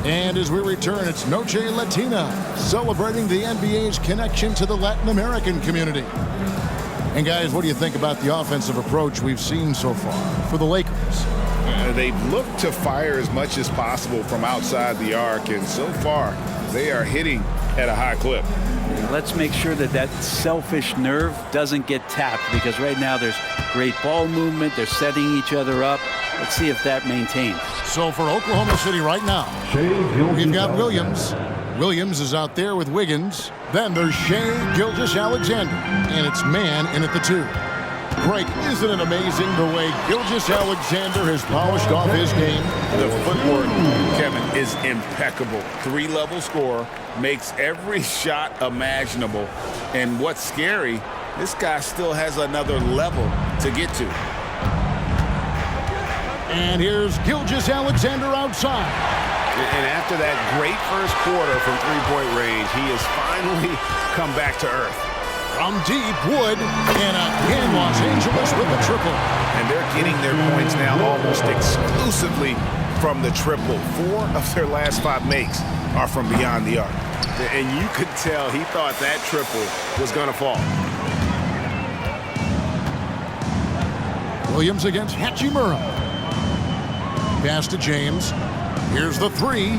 And as we return, it's Noche Latina, celebrating the NBA's connection to the Latin American community. And guys, what do you think about the offensive approach we've seen so far for the Lakers? They've looked to fire as much as possible from outside the arc, and so far they are hitting at a high clip. Let's make sure that that selfish nerve doesn't get tapped, because right now there's great ball movement. They're setting each other up. Let's see if that maintains. So for Oklahoma City right now, we've got Williams. Williams is out there with Wiggins. Then there's Shai Gilgeous-Alexander, and it's man in at the 2. Greg, isn't it amazing the way Gilgeous-Alexander has polished off his game? The footwork, Kevin, is impeccable. 3-level scorer, makes every shot imaginable. And what's scary, this guy still has another level to get to. And here's Gilgeous-Alexander outside. And after that great first quarter from three-point range, he has finally come back to earth. From deep, Wood, and again Los Angeles with the triple. And they're getting their points now almost exclusively from the triple. 4 of their last 5 makes are from beyond the arc. And you could tell he thought that triple was going to fall. Williams against Hachimura. Pass to James. Here's the 3.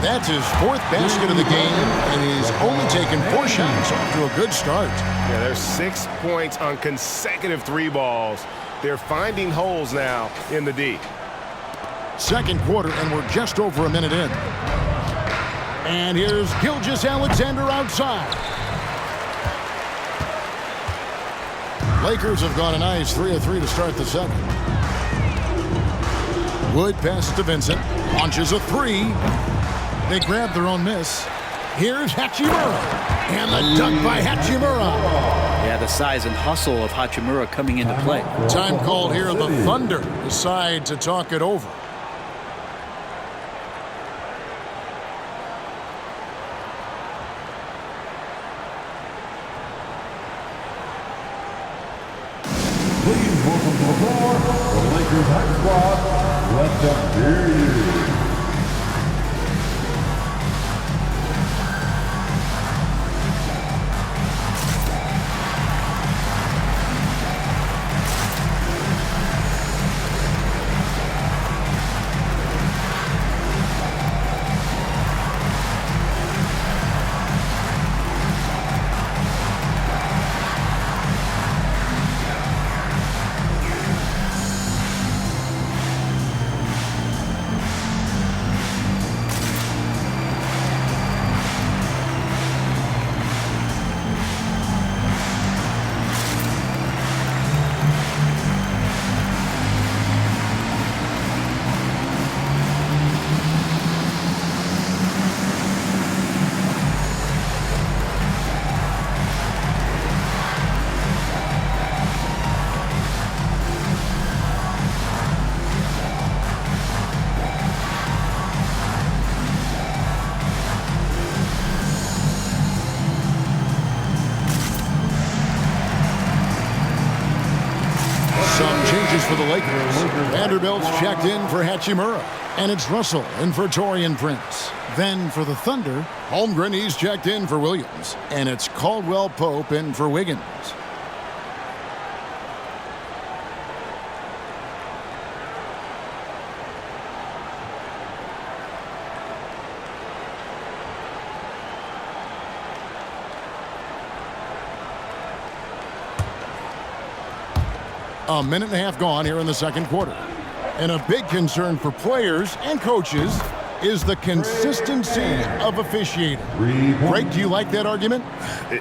That's his 4th basket of the game, and he's only taken 4 shots off to a good start. Yeah, there's 6 points on consecutive 3 balls. They're finding holes now in the D. Second quarter, and we're just over a minute in. And here's Gilgeous-Alexander outside. Lakers have gone a nice 3 of 3 to start the second. Wood passes to Vincent. Launches a 3. They grab their own miss. Here's Hachimura. And the dunk by Hachimura. Yeah, the size and hustle of Hachimura coming into play. Time called here. The Thunder decide to talk it over. Please welcome to the floor the Lakers high squad. Let them hear you. For the Lakers, Vanderbilt's checked in for Hachimura, and it's Russell in for Taurean Prince. Then for the Thunder, Holmgren, he's checked in for Williams, and it's Caldwell Pope in for Wiggins. A minute and a half gone here in the second quarter. And a big concern for players and coaches is the consistency of officiating. Greg, do you like that argument?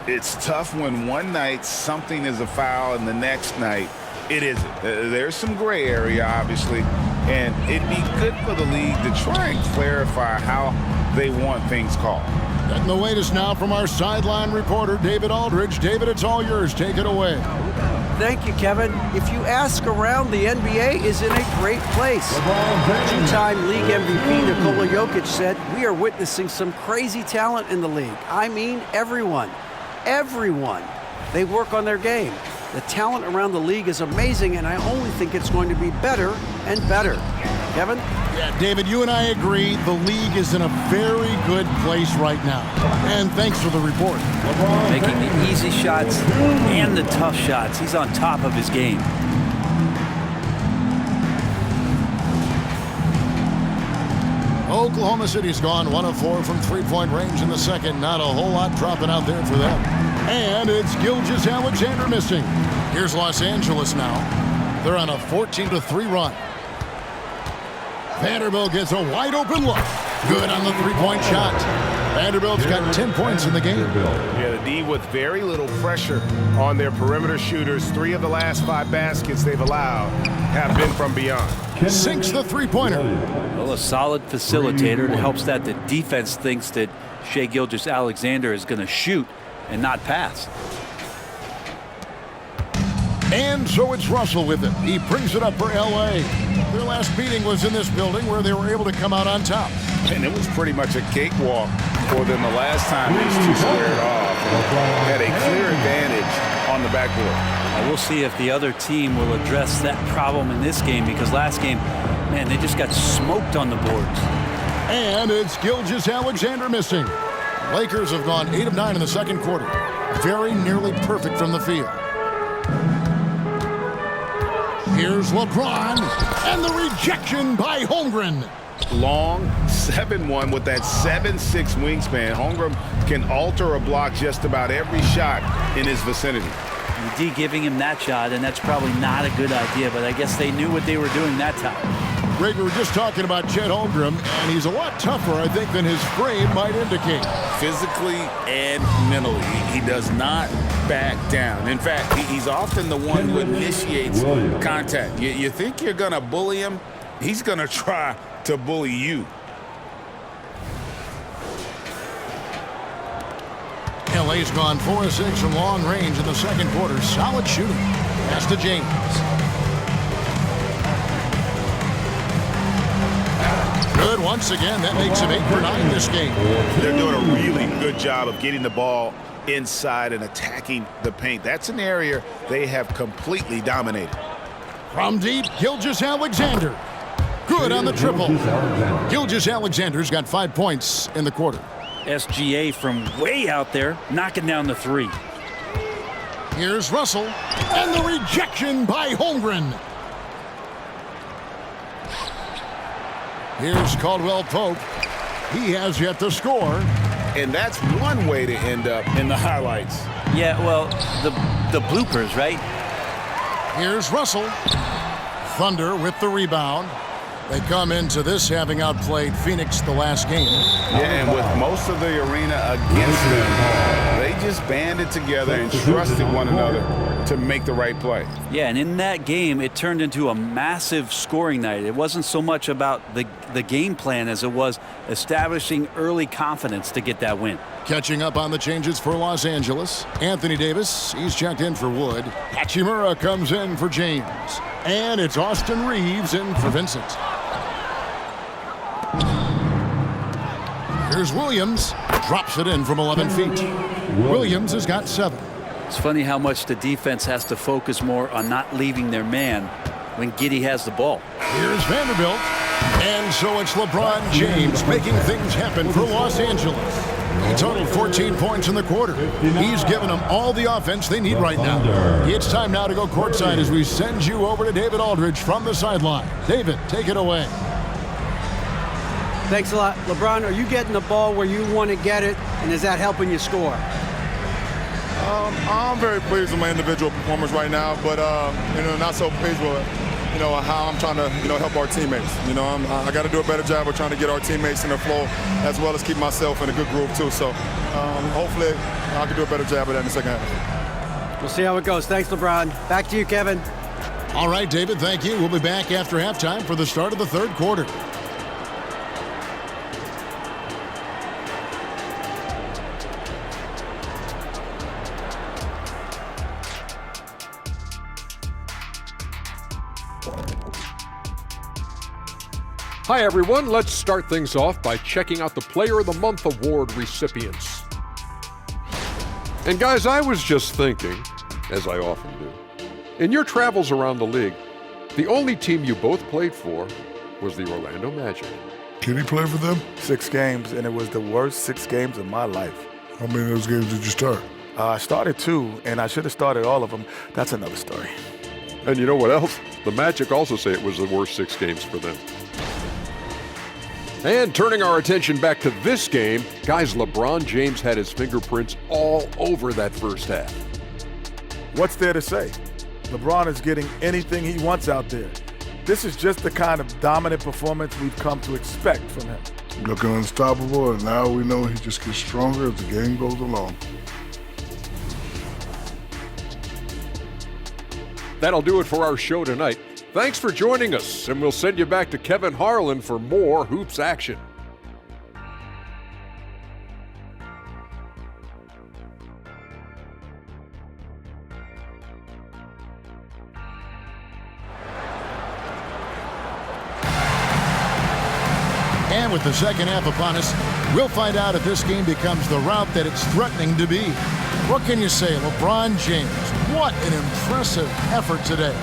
It's tough when one night something is a foul and the next night it isn't. There's some gray area, obviously, and it'd be good for the league to try and clarify how they want things called. Getting the latest now from our sideline reporter, David Aldridge. David, it's all yours. Take it away. Thank you, Kevin. If you ask around, the NBA is in a great place. Two-time league MVP Nikola Jokic said, "We are witnessing some crazy talent in the league. I mean, everyone. Everyone. They work on their game. The talent around the league is amazing, and I only think it's going to be better and better." Kevin? Yeah, David, you and I agree the league is in a very good place right now. And thanks for the report. Making the easy shots and the tough shots. He's on top of his game. Oklahoma City's gone 1 of 4 from three-point range in the second. Not a whole lot dropping out there for them. And it's Gilgeous-Alexander missing. Here's Los Angeles now. They're on a 14-3 run. Vanderbilt gets a wide-open look. Good on the three-point shot. Vanderbilt's got 10 points in the game. Yeah, the D with very little pressure on their perimeter shooters. 3 of the last 5 baskets they've allowed have been from beyond. Sinks the three-pointer. Well, a solid facilitator. It helps that the defense thinks that Shai Gilgeous-Alexander is going to shoot and not pass. And so it's Russell with it. He brings it up for L.A. Their last meeting was in this building where they were able to come out on top. And it was pretty much a cakewalk for them the last time these two squared off. Had a clear advantage on the backboard. Well, we'll see if the other team will address that problem in this game, because last game, man, they just got smoked on the boards. And it's Gilgeous-Alexander missing. Lakers have gone 8 of 9 in the second quarter. Very nearly perfect from the field. Here's LeBron, and the rejection by Holmgren. Long 7'1" with that 7'6" wingspan. Holmgren can alter a block just about every shot in his vicinity. The D giving him that shot, and that's probably not a good idea, but I guess they knew what they were doing that time. Greg, we were just talking about Chet Holmgren, and he's a lot tougher, I think, than his frame might indicate. Physically and mentally, he does not back down. In fact, he's often the one who initiates contact. You think you're going to bully him, he's going to try to bully you. LA's gone 4 of 6 from long range in the second quarter. Solid shooting. Pass to James. Good once again. That makes him 8 for 9 this game. They're doing a really good job of getting the ball inside and attacking the paint. That's an area they have completely dominated. From deep, Gilgeous-Alexander. Good on the triple. Gilgeous-Alexander's got 5 points in the quarter. SGA from way out there, knocking down the three. Here's Russell, and the rejection by Holmgren. Here's Caldwell Pope. He has yet to score. And that's one way to end up in the highlights. Yeah, well, the bloopers, right? Here's Russell. Thunder with the rebound. They come into this having outplayed Phoenix the last game. Yeah, and with most of the arena against them, they just banded together and trusted one another to make the right play. Yeah, and in that game, it turned into a massive scoring night. It wasn't so much about the game plan as it was establishing early confidence to get that win. Catching up on the changes for Los Angeles. Anthony Davis, he's checked in for Wood. Hachimura comes in for James. And it's Austin Reeves in for Vincent. Here's Williams. Drops it in from 11 feet. Williams has got 7. It's funny how much the defense has to focus more on not leaving their man when Giddey has the ball. Here's Vanderbilt. And so it's LeBron James making things happen for Los Angeles. He totaled 14 points in the quarter. He's given them all the offense they need right now. It's time now to go courtside as we send you over to David Aldridge from the sideline. David, take it away. Thanks a lot. LeBron, are you getting the ball where you want to get it, and is that helping you score? I'm very pleased with my individual performance right now, but not so pleased with how I'm trying to help our teammates. I got to do a better job of trying to get our teammates in the flow, as well as keep myself in a good groove too. So hopefully I can do a better job of that in the second half. We'll see how it goes. Thanks, LeBron. Back to you, Kevin. All right, David, thank you. We'll be back after halftime for the start of the third quarter. Hi everyone, let's start things off by checking out the Player of the Month award recipients. And guys, I was just thinking, as I often do, in your travels around the league, the only team you both played for was the Orlando Magic. Can he play for them? 6 games, and it was the worst 6 games of my life. How many of those games did you start? I started 2, and I should have started all of them. That's another story. And you know what else? The Magic also say it was the worst 6 games for them. And turning our attention back to this game, guys, LeBron James had his fingerprints all over that first half. What's there to say? LeBron is getting anything he wants out there. This is just the kind of dominant performance we've come to expect from him. Looking unstoppable, and now we know he just gets stronger as the game goes along. That'll do it for our show tonight. Thanks for joining us, and we'll send you back to Kevin Harlan for more Hoops action. And with the second half upon us, we'll find out if this game becomes the route that it's threatening to be. What can you say, LeBron James? What an impressive effort today.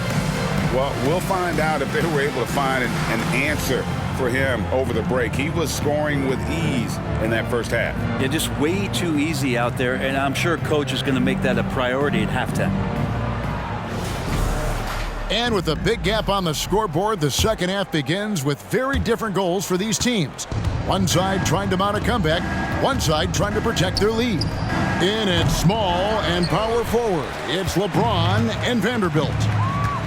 Well, we'll find out if they were able to find an answer for him over the break. He was scoring with ease in that first half. Yeah, just way too easy out there, and I'm sure Coach is going to make that a priority at halftime. And with a big gap on the scoreboard, the second half begins with very different goals for these teams. One side trying to mount a comeback, one side trying to protect their lead. In at small and power forward, it's LeBron and Vanderbilt.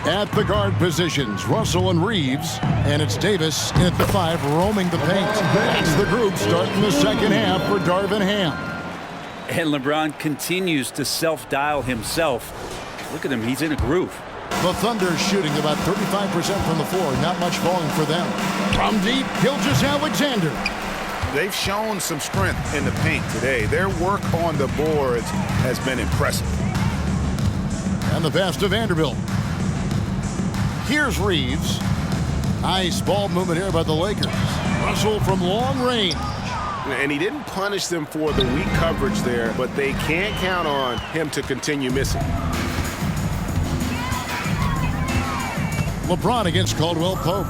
At the guard positions, Russell and Reeves, and it's Davis in at the 5 roaming the paint. That's the group starting the second half for Darvin Ham. And LeBron continues to self-dial himself. Look at him, he's in a groove. The Thunder shooting about 35% from the floor. Not much falling for them. From deep, Gilgeous-Alexander. They've shown some strength in the paint today. Their work on the boards has been impressive. And the pass to Vanderbilt. Here's Reeves. Nice ball movement here by the Lakers. Russell from long range. And he didn't punish them for the weak coverage there, but they can't count on him to continue missing. LeBron against Caldwell Pope.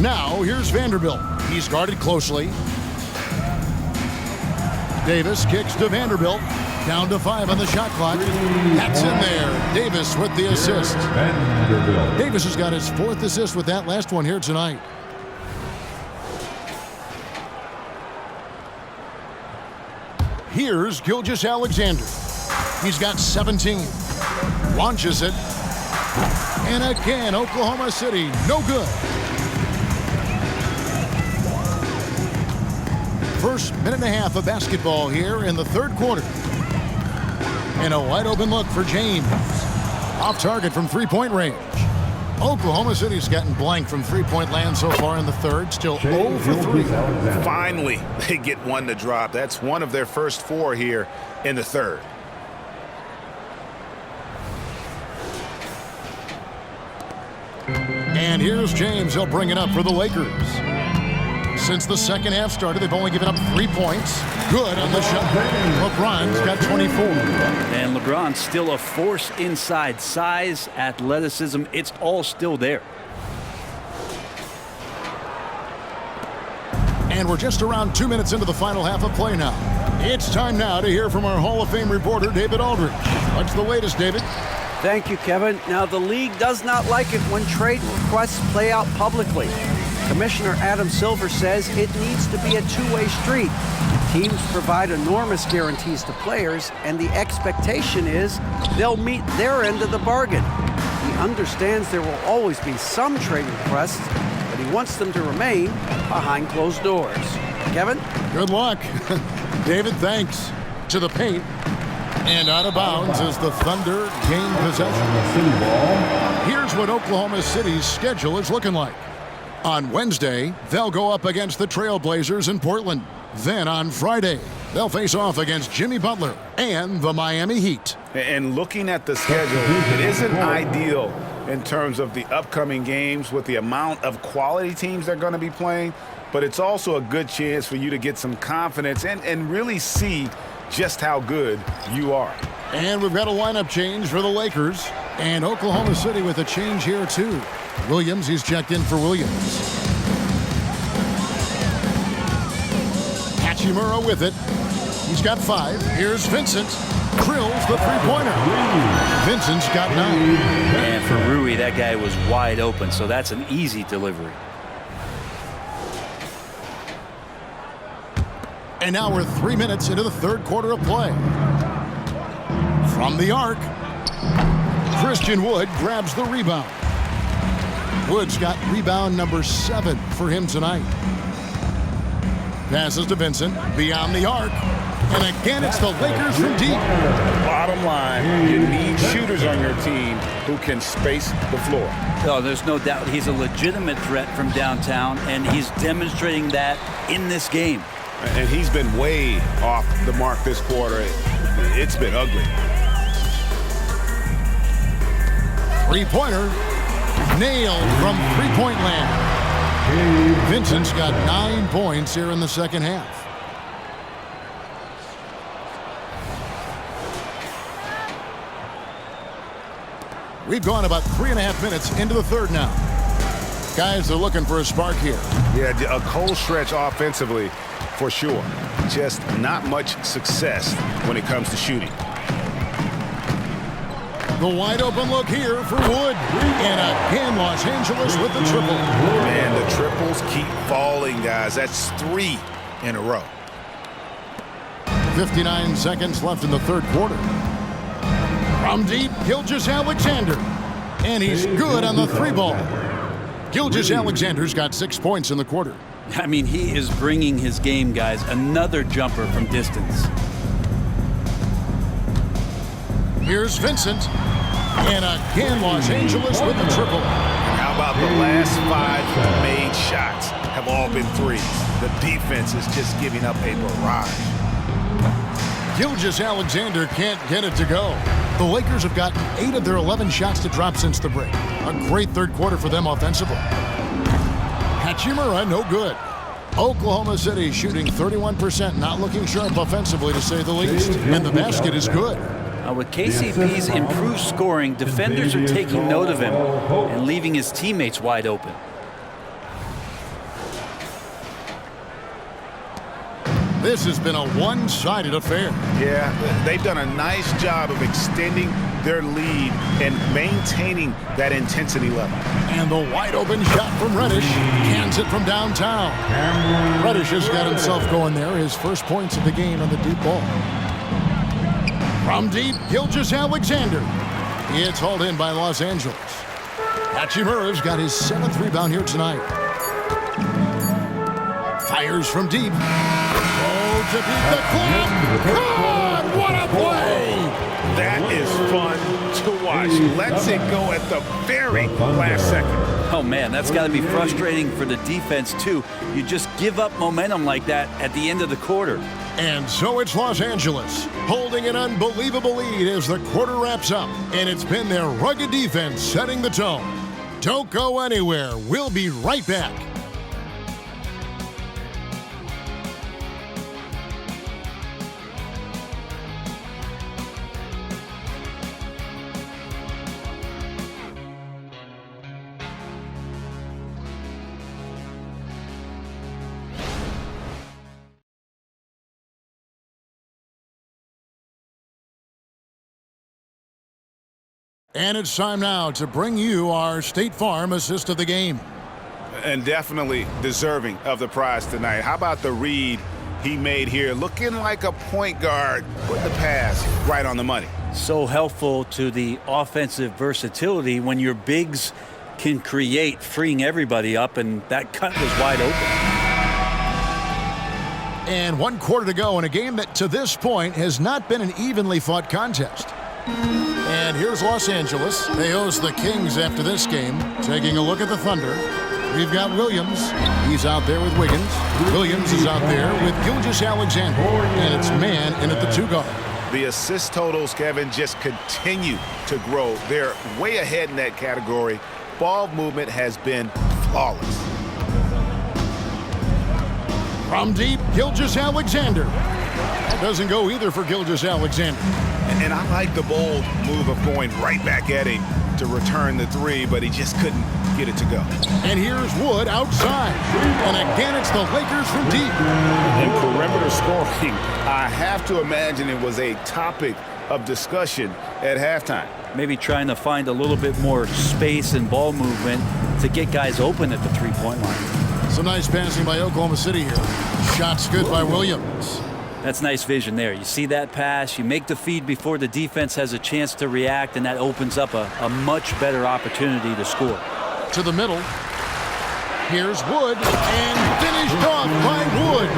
Now, here's Vanderbilt. He's guarded closely. Davis kicks to Vanderbilt. Down to 5 on the shot clock. That's in there. Davis with the assist. Davis has got his 4th assist with that last one here tonight. Here's Gilgeous-Alexander. He's got 17. Launches it. And again, Oklahoma City, no good. First minute and a half of basketball here in the third quarter. And a wide open look for James. Off target from three-point range. Oklahoma City's gotten blank from three-point land so far in the third. Still 0 for 3. Finally, they get one to drop. That's one of their first 4 here in the third. And here's James. He'll bring it up for the Lakers. Since the second half started, they've only given up 3 points. Good on the shot. LeBron's got 24. And LeBron's still a force inside. Size, athleticism, it's all still there. And we're just around 2 minutes into the final half of play now. It's time now to hear from our Hall of Fame reporter, David Aldridge. What's the latest, David? Thank you, Kevin. Now, the league does not like it when trade requests play out publicly. Commissioner Adam Silver says it needs to be a two-way street. Teams provide enormous guarantees to players, and the expectation is they'll meet their end of the bargain. He understands there will always be some trade requests, but he wants them to remain behind closed doors. Kevin? Good luck. David, thanks. To the paint. And out of bounds as the Thunder gain possession. Here's what Oklahoma City's schedule is looking like. On Wednesday, they'll go up against the Trailblazers in Portland. Then on Friday, they'll face off against Jimmy Butler and the Miami Heat. And looking at the schedule, it isn't ideal in terms of the upcoming games with the amount of quality teams they're going to be playing, but it's also a good chance for you to get some confidence and really see just how good you are. And we've got a lineup change for the Lakers. And Oklahoma City with a change here, too. Williams, he's checked in for Williams. Hachimura with it. He's got 5. Here's Vincent. Drills the three-pointer. Vincent's got 9. And for Rui, that guy was wide open, so that's an easy delivery. And now we're 3 minutes into the third quarter of play. From the arc, Christian Wood grabs the rebound. Wood's got rebound number 7 for him tonight. Passes to Vincent, beyond the arc. And again, it's the Lakers from deep. Bottom line, you need shooters on your team who can space the floor. Oh, there's no doubt he's a legitimate threat from downtown, and he's demonstrating that in this game. And he's been way off the mark this quarter. It's been ugly. Three-pointer, nailed from three-point land. Vincent's got 9 points here in the second half. We've gone about 3.5 minutes into the third now. Guys are looking for a spark here. Yeah, a cold stretch offensively for sure. Just not much success when it comes to shooting. The wide open look here for Wood. And again, Los Angeles with the triple. Man, the triples keep falling, guys. That's 3 in a row. 59 seconds left in the third quarter. From deep, Gilgeous-Alexander. And he's good on the 3-ball. Gilgeous-Alexander's got 6 points in the quarter. I mean, he is bringing his game, guys. Another jumper from distance. Here's Vincent. And again, Los Angeles with the triple. How about the last 5 made shots have all been threes? The defense is just giving up a barrage. Gilgeous-Alexander can't get it to go. The Lakers have gotten 8 of their 11 shots to drop since the break. A great third quarter for them offensively. Hachimura, no good. Oklahoma City shooting 31%, not looking sharp offensively to say the least. And the basket is good. With KCP's improved scoring, defenders are taking note of him and leaving his teammates wide open. This has been a one-sided affair. Yeah, they've done a nice job of extending their lead and maintaining that intensity level. And the wide-open shot from Reddish cans it from downtown. Reddish has got himself going there, his first points of the game on the deep ball. From deep, Gilgeous-Alexander. It's hauled in by Los Angeles. Hachimura's got his 7th rebound here tonight. Fires from deep. Oh, to beat the clock. God, what a play! That is fun to watch. Lets it go at the very last second. Oh, man, that's got to be frustrating for the defense, too. You just give up momentum like that at the end of the quarter. And so it's Los Angeles holding an unbelievable lead as the quarter wraps up. And it's been their rugged defense setting the tone. Don't go anywhere. We'll be right back. And it's time now to bring you our State Farm assist of the game. And definitely deserving of the prize tonight. How about the read he made here? Looking like a point guard. Put the pass right on the money. So helpful to the offensive versatility when your bigs can create, freeing everybody up, and that cut was wide open. And 1 quarter to go in a game that to this point has not been an evenly fought contest. And here's Los Angeles. They host the Kings after this game. Taking a look at the Thunder. We've got Williams. He's out there with Wiggins. Williams is out there with Gilgeous-Alexander. And it's man in at the 2 guard. The assist totals, Kevin, just continue to grow. They're way ahead in that category. Ball movement has been flawless. From deep, Gilgeous-Alexander. That doesn't go either for Gilgeous-Alexander. And I like the bold move of going right back at him to return the three, but he just couldn't get it to go. And here's Wood outside. And again, it's the Lakers from deep. In perimeter scoring, I have to imagine it was a topic of discussion at halftime. Maybe trying to find a little bit more space and ball movement to get guys open at the three-point line. Some nice passing by Oklahoma City here. Shots good by Williams. That's nice vision there. You see that pass, you make the feed before the defense has a chance to react, and that opens up a much better opportunity to score. To the middle. Here's Wood, and finished off by Wood.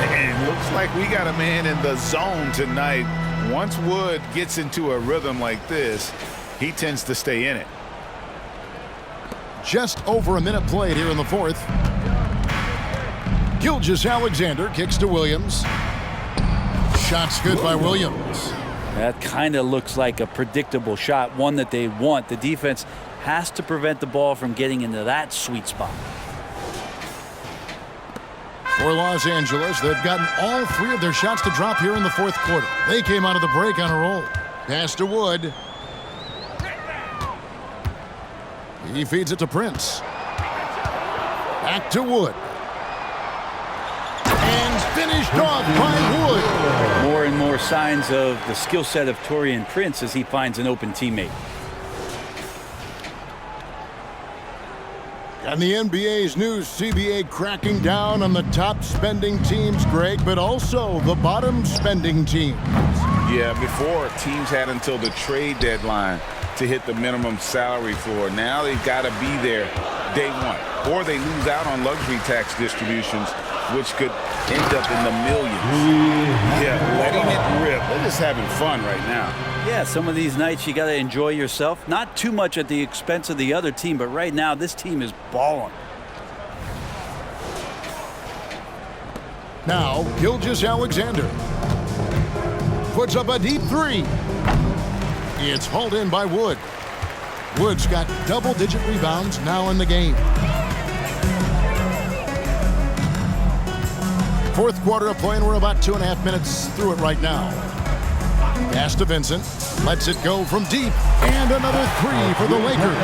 And it looks like we got a man in the zone tonight. Once Wood gets into a rhythm like this, he tends to stay in it. Just over a minute played here in the fourth. Gilgeous-Alexander kicks to Williams. Shots good by Williams. That kind of looks like a predictable shot, one that they want. The defense has to prevent the ball from getting into that sweet spot. For Los Angeles, they've gotten all three of their shots to drop here in the fourth quarter. They came out of the break on a roll. Pass to Wood. He feeds it to Prince. Back to Wood. And finished off by Wood. More and more signs of the skill set of Taurean Prince as he finds an open teammate. And the NBA's new CBA cracking down on the top spending teams, Greg, but also the bottom spending teams. Yeah, before teams had until the trade deadline to hit the minimum salary floor. Now they've got to be there day one, or they lose out on luxury tax distributions, which could end up in the millions. Yeah, letting it rip. They're just having fun right now. Yeah, some of these nights you got to enjoy yourself. Not too much at the expense of the other team, but right now this team is balling. Now, Gilgeous-Alexander puts up a deep three. It's hauled in by Wood. Wood's got double-digit rebounds now in the game. Fourth quarter of play, and we're about 2.5 minutes through it right now. Pass to Vincent. Lets it go from deep. And another three for the Lakers.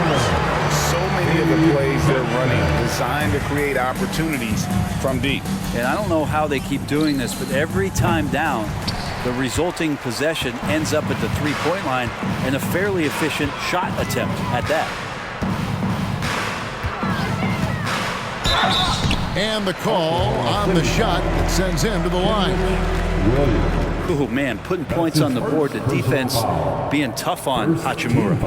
So many of the plays they're running designed to create opportunities from deep. And I don't know how they keep doing this, but every time down, the resulting possession ends up at the three-point line and a fairly efficient shot attempt at that. And the call on the shot that sends him to the line. Oh, man, putting points on the board. The defense being tough on Hachimura.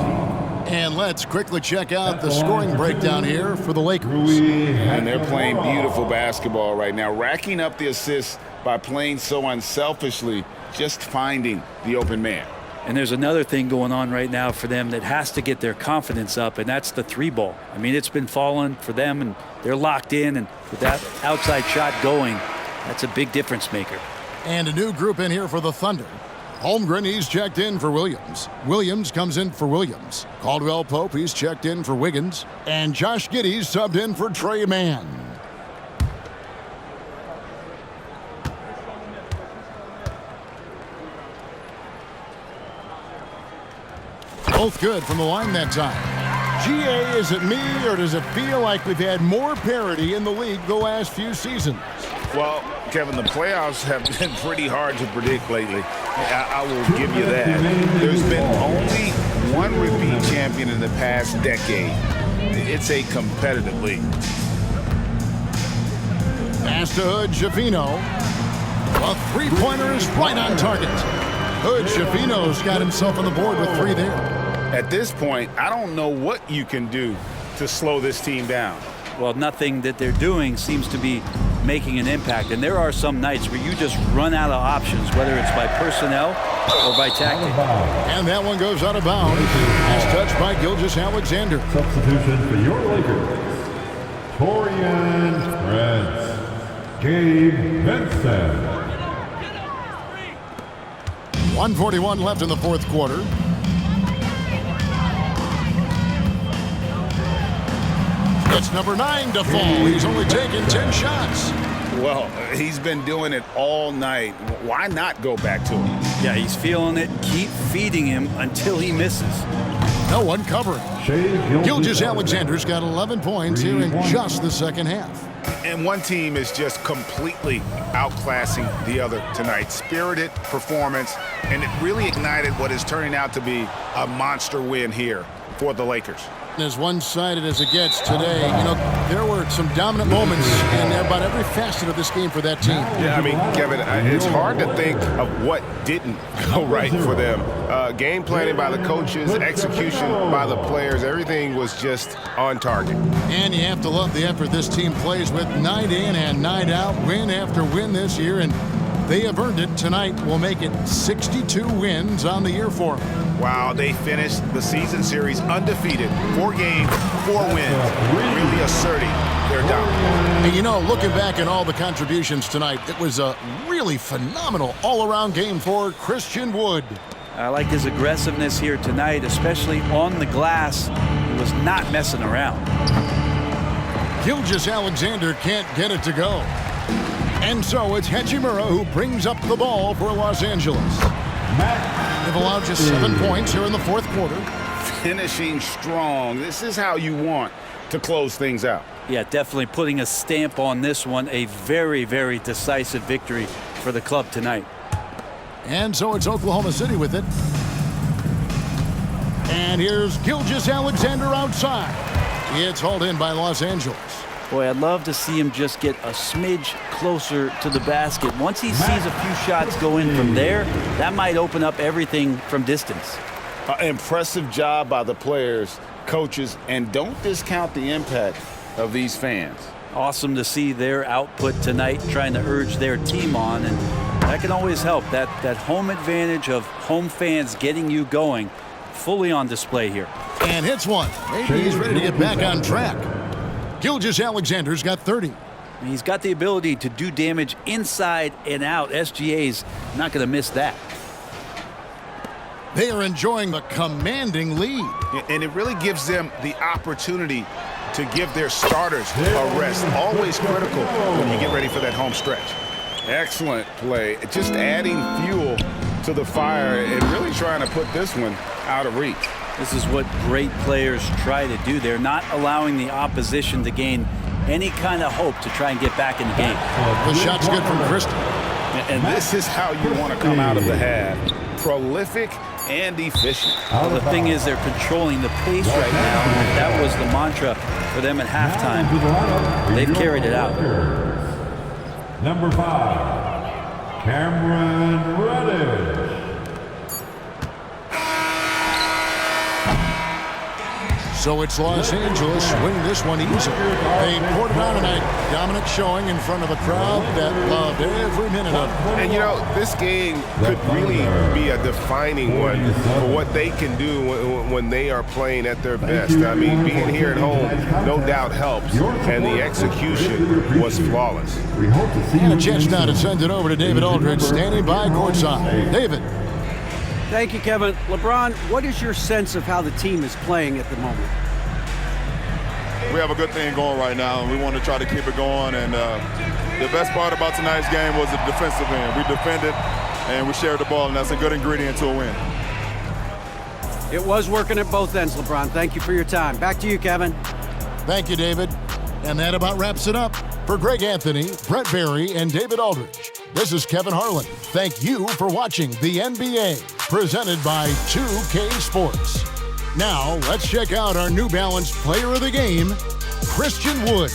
And let's quickly check out the scoring breakdown here for the Lakers. And they're playing beautiful basketball right now, racking up the assists by playing so unselfishly, just finding the open man. And there's another thing going on right now for them that has to get their confidence up, and that's the three ball. I mean, it's been falling for them, and they're locked in, and with that outside shot going, that's a big difference maker. And a new group in here for the Thunder. Holmgren, he's checked in for Williams. Williams comes in for Williams. Caldwell Pope, he's checked in for Wiggins. And Josh Giddey's subbed in for Trey Mann. Both good from the line that time. GA, is it me, or does it feel like we've had more parity in the league the last few seasons? Well, Kevin, the playoffs have been pretty hard to predict lately. I will give you that. There's been only one repeat champion in the past decade. It's a competitive league. Pass to Hood-Schifino. A three-pointer is right on target. Hood-Schifino's got himself on the board with three there. At this point, I don't know what you can do to slow this team down. Well, nothing that they're doing seems to be making an impact. And there are some nights where you just run out of options, whether it's by personnel or by tactic. And that one goes out of bounds. As touched by Gilgeous-Alexander. Substitution for your Lakers. Taurean Prince. Gabe Vincent. 1:41 left in the fourth quarter. It's number 9 to fall. He's only taken 10 shots. Well, he's been doing it all night. Why not go back to him? Yeah, he's feeling it. Keep feeding him until he misses. No one covering. Gilgeous-Alexander's got 11 points here in just the second half. And one team is just completely outclassing the other tonight. Spirited performance, and it really ignited what is turning out to be a monster win here for the Lakers. As one-sided as it gets today, there were some dominant moments in about every facet of this game for that team. Yeah, I mean, Kevin, it's hard to think of what didn't go right for them. Game planning by the coaches, execution by the players, everything was just on target. And you have to love the effort this team plays with night in and night out, win after win this year, and they have earned it. Tonight will make it 62 wins on the year for them. Wow, they finished the season series undefeated. 4 games, 4 wins, really asserting their dominance. And looking back at all the contributions tonight, it was a really phenomenal all-around game for Christian Wood. I like his aggressiveness here tonight, especially on the glass. He was not messing around. Gilgeous-Alexander can't get it to go. And so it's Hachimura who brings up the ball for Los Angeles. They've allowed just 7 points here in the fourth quarter. Finishing strong. This is how you want to close things out. Yeah, definitely putting a stamp on this one. A very, very decisive victory for the club tonight. And so it's Oklahoma City with it. And here's Gilgeous-Alexander outside. It's hauled in by Los Angeles. Boy, I'd love to see him just get a smidge closer to the basket. Once he sees a few shots go in from there, that might open up everything from distance. Impressive job by the players, coaches, and don't discount the impact of these fans. Awesome to see their output tonight, trying to urge their team on, and that can always help. That home advantage of home fans getting you going, fully on display here. And hits one. Maybe he's ready to get back on track. Gilgeous-Alexander's got 30. He's got the ability to do damage inside and out. SGA's not going to miss that. They are enjoying the commanding lead. And it really gives them the opportunity to give their starters a rest. Always critical when you get ready for that home stretch. Excellent play. Just adding fuel to the fire and really trying to put this one out of reach. This is what great players try to do. They're not allowing the opposition to gain any kind of hope to try and get back in the game. The shot's good from Christie. And this is how you want to come out of the half. Prolific and efficient. Well, the thing is, they're controlling the pace right now. And that was the mantra for them at halftime. They've carried it out. Number 5, Cameron Reddish. So it's Los Angeles winning this one easy. They poured it on tonight. Dominant showing in front of a crowd that loved every minute of it. And this game could really be a defining one for what they can do when they are playing at their best. I mean, being here at home no doubt helps, and the execution was flawless. And a chance now to send it over to David Aldridge, standing by courtside. David. Thank you, Kevin. LeBron, what is your sense of how the team is playing at the moment? We have a good thing going right now, and we want to try to keep it going. And the best part about tonight's game was the defensive end. We defended, and we shared the ball, and that's a good ingredient to a win. It was working at both ends, LeBron. Thank you for your time. Back to you, Kevin. Thank you, David. And that about wraps it up. For Greg Anthony, Brett Barry, and David Aldridge, this is Kevin Harlan. Thank you for watching the NBA, presented by 2K Sports. Now, let's check out our New Balance Player of the Game, Christian Wood.